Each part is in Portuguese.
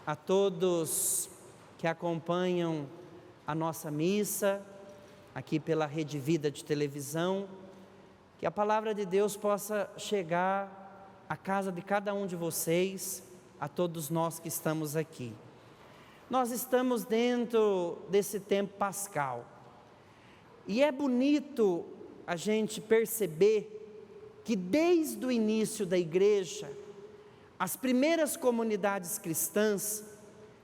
a todos que acompanham a nossa missa, aqui pela Rede Vida de televisão, que a palavra de Deus possa chegar à casa de cada um de vocês, a todos nós que estamos aqui. Nós estamos dentro desse tempo pascal, e é bonito a gente perceber que desde o início da igreja, as primeiras comunidades cristãs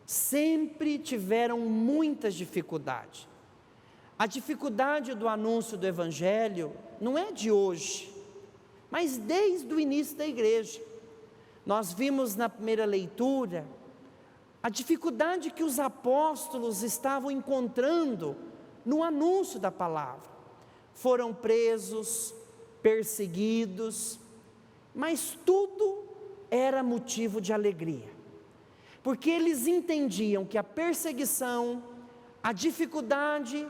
sempre tiveram muitas dificuldades. A dificuldade do anúncio do Evangelho não é de hoje, mas desde o início da igreja. Nós vimos na primeira leitura a dificuldade que os apóstolos estavam encontrando no anúncio da palavra. Foram presos, perseguidos, mas tudo era motivo de alegria, porque eles entendiam que a perseguição, a dificuldade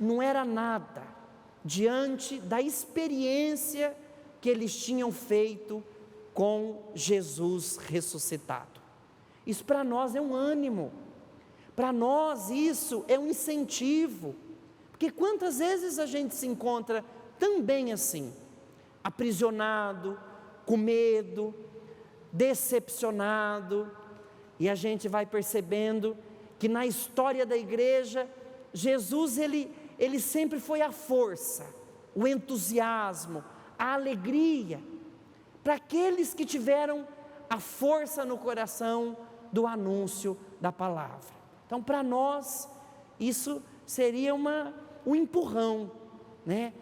não era nada diante da experiência que eles tinham feito com Jesus ressuscitado. Isso para nós é um ânimo, para nós isso é um incentivo, porque quantas vezes a gente se encontra também assim, aprisionado, com medo, decepcionado, e a gente vai percebendo que na história da igreja, Jesus ele sempre foi a força, o entusiasmo, a alegria, para aqueles que tiveram a força no coração do anúncio da palavra. Então para nós, isso seria um empurrão, né?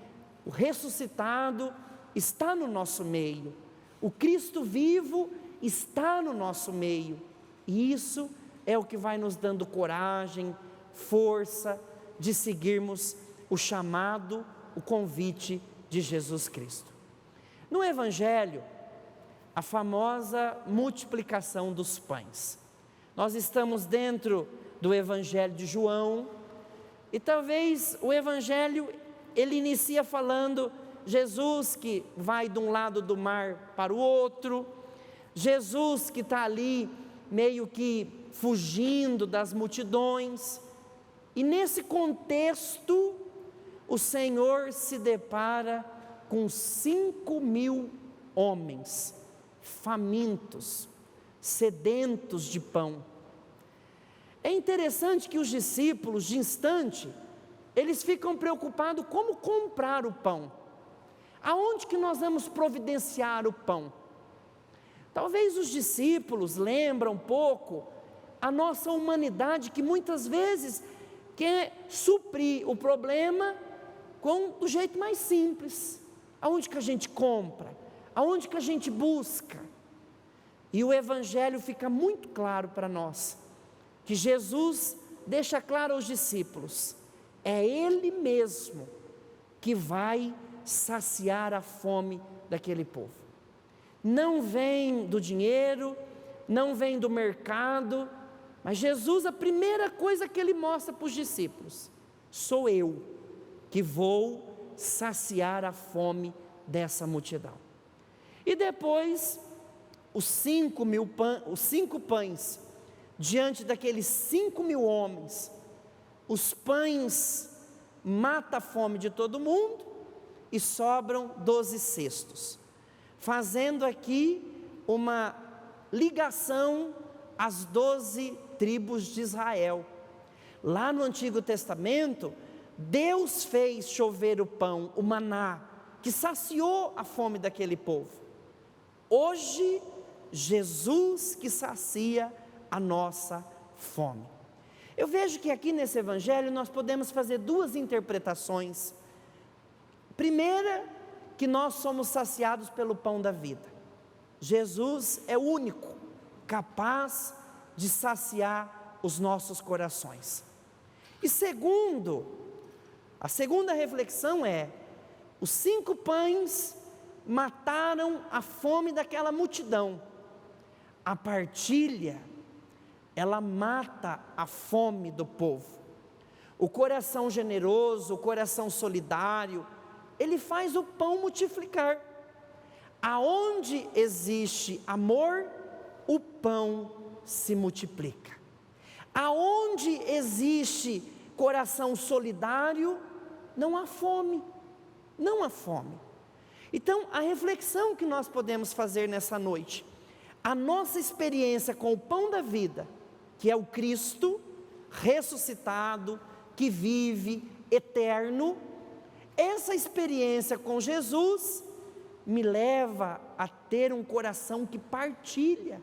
O ressuscitado está no nosso meio, o Cristo vivo está no nosso meio, e isso é o que vai nos dando coragem, força de seguirmos o chamado, o convite de Jesus Cristo. No Evangelho, a famosa multiplicação dos pães. Nós estamos dentro do Evangelho de João, e talvez o Evangelho, ele inicia falando Jesus que vai de um lado do mar para o outro, Jesus que está ali meio que fugindo das multidões, e nesse contexto, o Senhor se depara com 5.000 homens, famintos, sedentos de pão. É interessante que os discípulos, de instante, eles ficam preocupados como comprar o pão. Aonde que nós vamos providenciar o pão? Talvez os discípulos lembram um pouco a nossa humanidade, que muitas vezes quer suprir o problema do jeito mais simples. Aonde que a gente compra? Aonde que a gente busca? E o Evangelho fica muito claro para nós, que Jesus deixa claro aos discípulos, é Ele mesmo que vai saciar a fome daquele povo. Não vem do dinheiro, não vem do mercado, mas Jesus, a primeira coisa que Ele mostra para os discípulos, sou eu que vou saciar a fome dessa multidão. E depois, os 5 pães, diante daqueles 5.000 homens, os pães matam a fome de todo mundo, e sobram 12 cestos, fazendo aqui uma ligação às 12 tribos de Israel. Lá no Antigo Testamento, Deus fez chover o pão, o maná, que saciou a fome daquele povo. Hoje, Jesus que sacia a nossa fome. Eu vejo que aqui nesse Evangelho nós podemos fazer duas interpretações. Primeira, que nós somos saciados pelo pão da vida. Jesus é o único capaz de saciar os nossos corações. E segundo, a segunda reflexão é, os 5 pães mataram a fome daquela multidão. A partilha, ela mata a fome do povo. O coração generoso, o coração solidário, ele faz o pão multiplicar. Aonde existe amor, o pão se multiplica. Aonde existe coração solidário, não há fome, não há fome. Então, a reflexão que nós podemos fazer nessa noite, a nossa experiência com o pão da vida, que é o Cristo ressuscitado, que vive, eterno, essa experiência com Jesus me leva a ter um coração que partilha,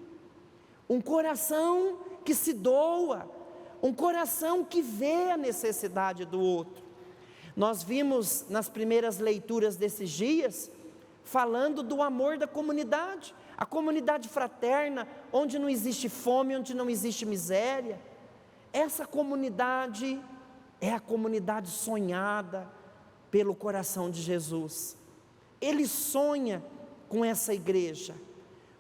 um coração que se doa, um coração que vê a necessidade do outro. Nós vimos nas primeiras leituras desses dias, falando do amor da comunidade, a comunidade fraterna, onde não existe fome, onde não existe miséria. Essa comunidade é a comunidade sonhada pelo coração de Jesus. Ele sonha com essa igreja,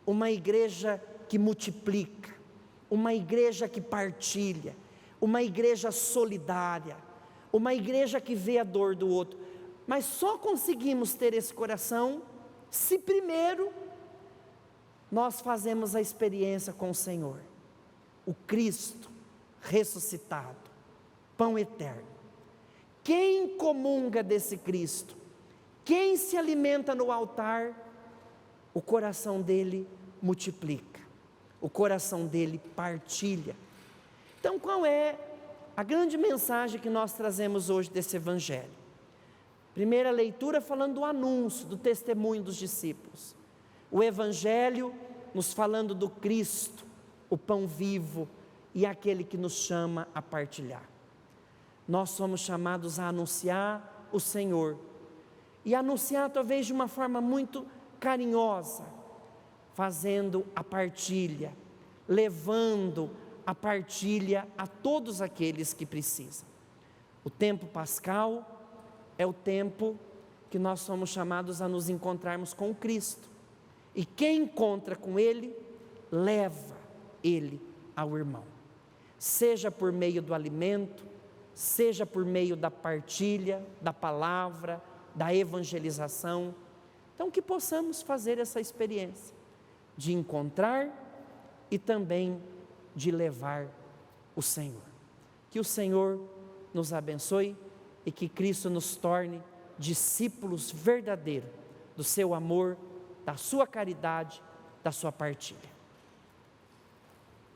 uma igreja que multiplica, uma igreja que partilha, uma igreja solidária, uma igreja que vê a dor do outro. Mas só conseguimos ter esse coração se primeiro nós fazemos a experiência com o Senhor, o Cristo ressuscitado, pão eterno. Quem comunga desse Cristo, quem se alimenta no altar, o coração dele multiplica, o coração dele partilha. Então, qual é a grande mensagem que nós trazemos hoje desse Evangelho? Primeira leitura falando do anúncio, do testemunho dos discípulos. O Evangelho nos falando do Cristo, o pão vivo e aquele que nos chama a partilhar. Nós somos chamados a anunciar o Senhor, e anunciar talvez de uma forma muito carinhosa, fazendo a partilha, levando a partilha a todos aqueles que precisam. O tempo pascal é o tempo que nós somos chamados a nos encontrarmos com Cristo, e quem encontra com Ele, leva Ele ao irmão, seja por meio do alimento, seja por meio da partilha, da palavra, da evangelização. Então, que possamos fazer essa experiência de encontrar e também de levar o Senhor. Que o Senhor nos abençoe e que Cristo nos torne discípulos verdadeiros do seu amor, da sua caridade, da sua partilha.